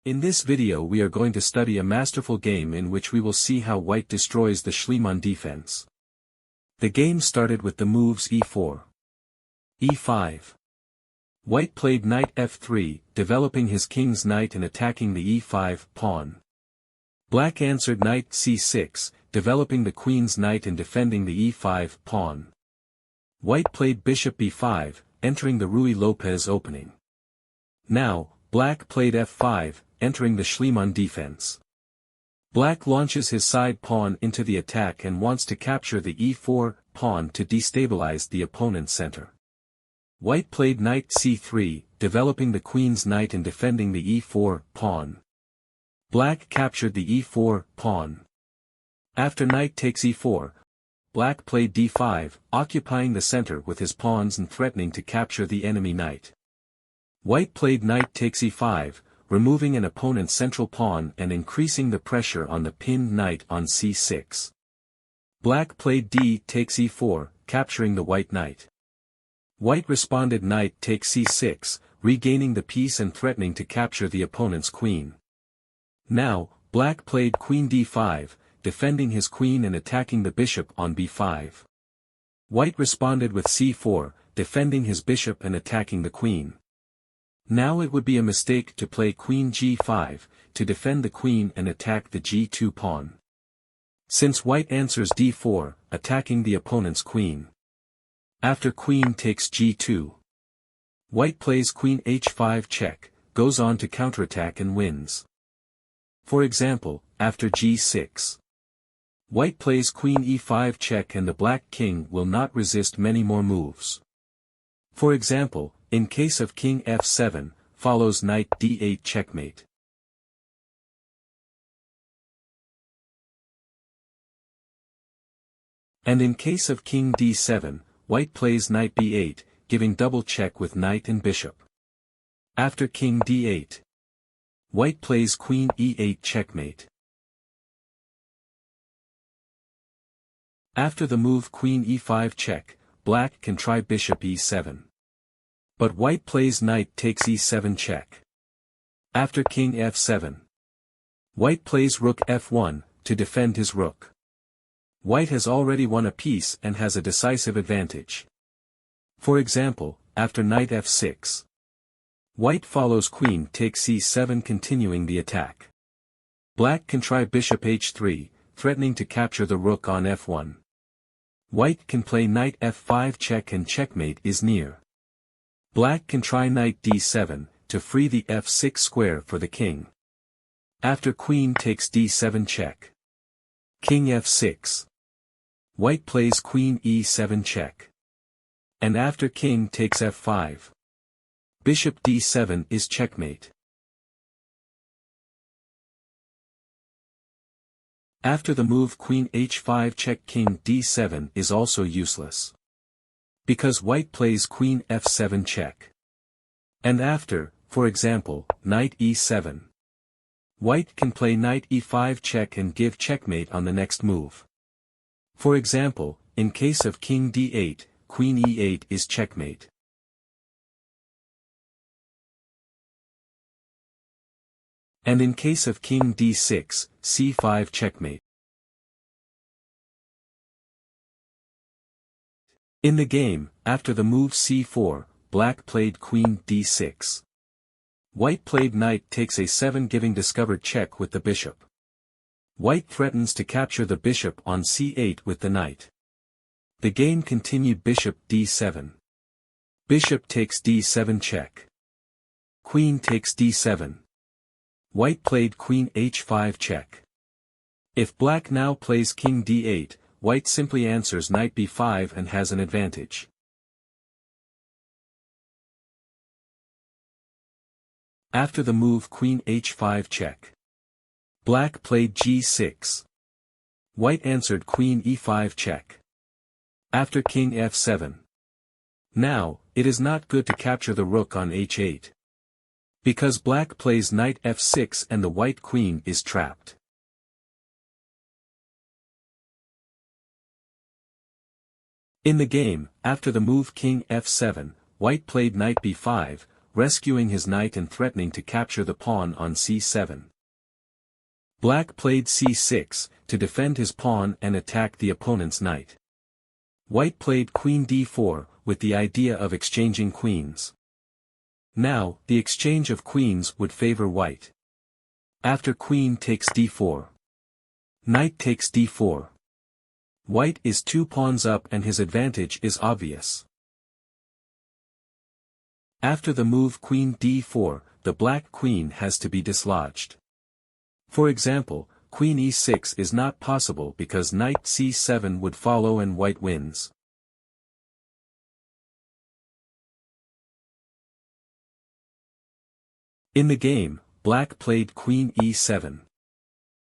In this video we are going to study a masterful game in which we will see how white destroys the Schliemann defense. The game started with the moves e4, e5. White played knight f3, developing his king's knight and attacking the e5 pawn. Black answered knight c6, developing the queen's knight and defending the e5 pawn. White played bishop b5, entering the Ruy Lopez opening. Now, Black played f5, entering the Schliemann defense. Black launches his side pawn into the attack and wants to capture the e4 pawn to destabilize the opponent's center. White played knight c3, developing the queen's knight and defending the e4 pawn. Black captured the e4 pawn. After knight takes e4, Black played d5, occupying the center with his pawns and threatening to capture the enemy knight. White played knight takes e5, removing an opponent's central pawn and increasing the pressure on the pinned knight on c6. Black played d takes e4, capturing the white knight. White responded knight takes c6, regaining the piece and threatening to capture the opponent's queen. Now, Black played queen d5, defending his queen and attacking the bishop on b5. White responded with c4, defending his bishop and attacking the queen. Now it would be a mistake to play queen g5, to defend the queen and attack the g2 pawn. Since white answers d4, attacking the opponent's queen. After queen takes g2. White plays queen h5 check, goes on to counterattack and wins. For example, after g6. White plays queen e5 check and the black king will not resist many more moves. For example, in case of king f7, follows knight d8 checkmate. And in case of king d7, white plays knight b8, giving double check with knight and bishop. After king d8. White plays queen e8 checkmate. After the move queen e5 check, black can try bishop e7. But white plays knight takes e7 check. After king f7. White plays rook f1, to defend his rook. White has already won a piece and has a decisive advantage. For example, after knight f6. White follows queen takes c7 continuing the attack. Black can try bishop h3, threatening to capture the rook on f1. White can play knight f5 check and checkmate is near. Black can try knight d7, to free the f6 square for the king. After queen takes d7 check. King f6. White plays queen e7 check. And after king takes f5. Bishop d7 is checkmate. After the move queen h5 check king d7 is also useless. Because white plays queen f7 check. And after, for example, knight e7. White can play knight e5 check and give checkmate on the next move. For example, in case of king d8, queen e8 is checkmate. And in case of king d6, c5 checkmate. In the game, after the move c4, black played queen d6. White played knight takes a7 giving discovered check with the bishop. White threatens to capture the bishop on c8 with the knight. The game continued bishop d7. Bishop takes d7 check. Queen takes d7. White played queen h5 check. If black now plays king d8, white simply answers knight b5 and has an advantage. After the move queen h5 check. Black played g6. White answered queen e5 check. After king f7. Now, it is not good to capture the rook on h8. Because black plays knight f6 and the white queen is trapped. In the game, after the move king f7, white played knight b5, rescuing his knight and threatening to capture the pawn on c7. Black played c6, to defend his pawn and attack the opponent's knight. White played queen d4, with the idea of exchanging queens. Now, the exchange of queens would favor white. After queen takes d4. Knight takes d4. White is 2 pawns up and his advantage is obvious. After the move queen d4, the black queen has to be dislodged. For example, queen e6 is not possible because knight c7 would follow and white wins. In the game, black played queen e7.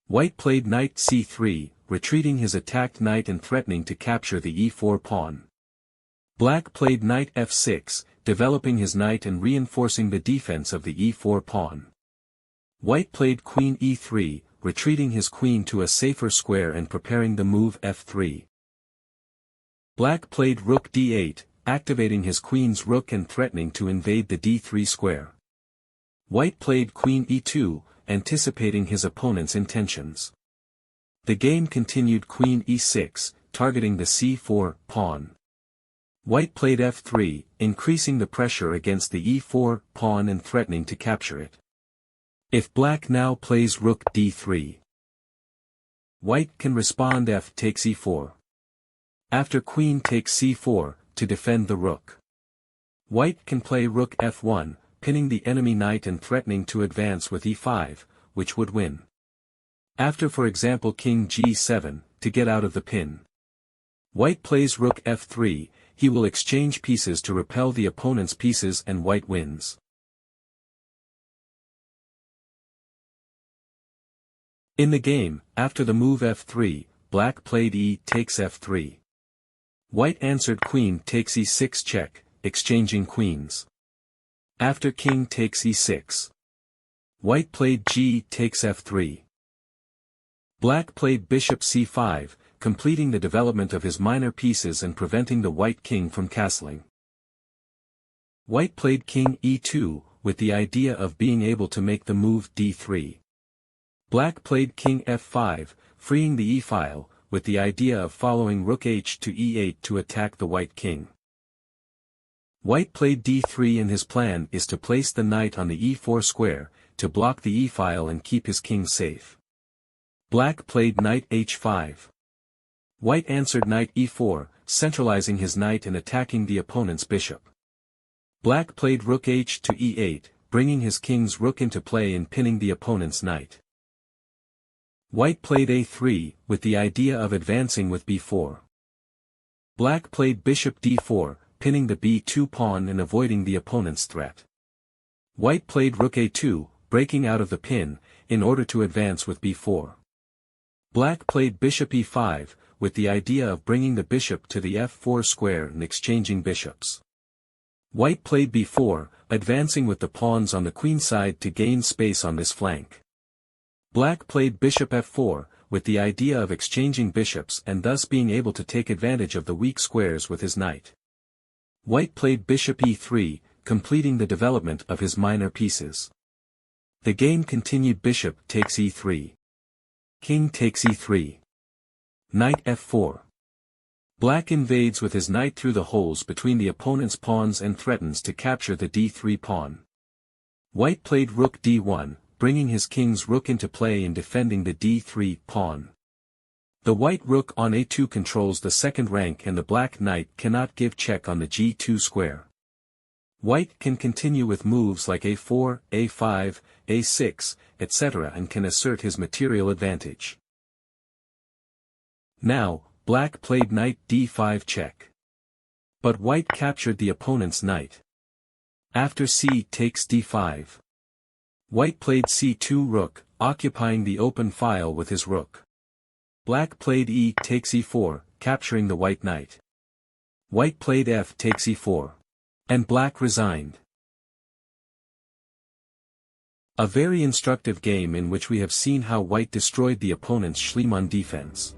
White played knight c3, retreating his attacked knight and threatening to capture the e4 pawn. Black played knight f6, developing his knight and reinforcing the defense of the e4 pawn. White played queen e3, retreating his queen to a safer square and preparing the move f3. Black played rook d8, activating his queen's rook and threatening to invade the d3 square. White played queen e2, anticipating his opponent's intentions. The game continued queen e6, targeting the c4 pawn. White played f3, increasing the pressure against the e4 pawn and threatening to capture it. If black now plays rook d3, white can respond f takes e4. After queen takes c4, to defend the rook. White can play rook f1, pinning the enemy knight and threatening to advance with e5, which would win. After for example king g7, to get out of the pin. White plays rook f3, he will exchange pieces to repel the opponent's pieces and white wins. In the game, after the move f3, black played e takes f3. White answered queen takes e6 check, exchanging queens. After king takes e6. White played g takes f3. Black played bishop c5, completing the development of his minor pieces and preventing the white king from castling. White played king e2, with the idea of being able to make the move d3. Black played king f5, freeing the e-file, with the idea of following rook h to e8 to attack the white king. White played d3 and his plan is to place the knight on the e4 square, to block the e-file and keep his king safe. Black played knight h5. White answered knight e4, centralizing his knight and attacking the opponent's bishop. Black played rook h to e8, bringing his king's rook into play and pinning the opponent's knight. White played a3, with the idea of advancing with b4. Black played bishop d4, pinning the b2 pawn and avoiding the opponent's threat. White played rook a2, breaking out of the pin, in order to advance with b4. Black played bishop e5, with the idea of bringing the bishop to the f4 square and exchanging bishops. White played b4, advancing with the pawns on the queen side to gain space on this flank. Black played bishop f4, with the idea of exchanging bishops and thus being able to take advantage of the weak squares with his knight. White played bishop e3, completing the development of his minor pieces. The game continued bishop takes e3. King takes e3. Knight f4. Black invades with his knight through the holes between the opponent's pawns and threatens to capture the d3 pawn. White played rook d1, bringing his king's rook into play and defending the d3 pawn. The white rook on a2 controls the second rank and the black knight cannot give check on the g2 square. White can continue with moves like a4, a5, a6, etc. and can assert his material advantage. Now, black played knight d5 check. But white captured the opponent's knight. After c takes d5. White played c2 rook, occupying the open file with his rook. Black played e takes e4, capturing the white knight. White played f takes e4. And black resigned. A very instructive game in which we have seen how white destroyed the opponent's Schliemann defense.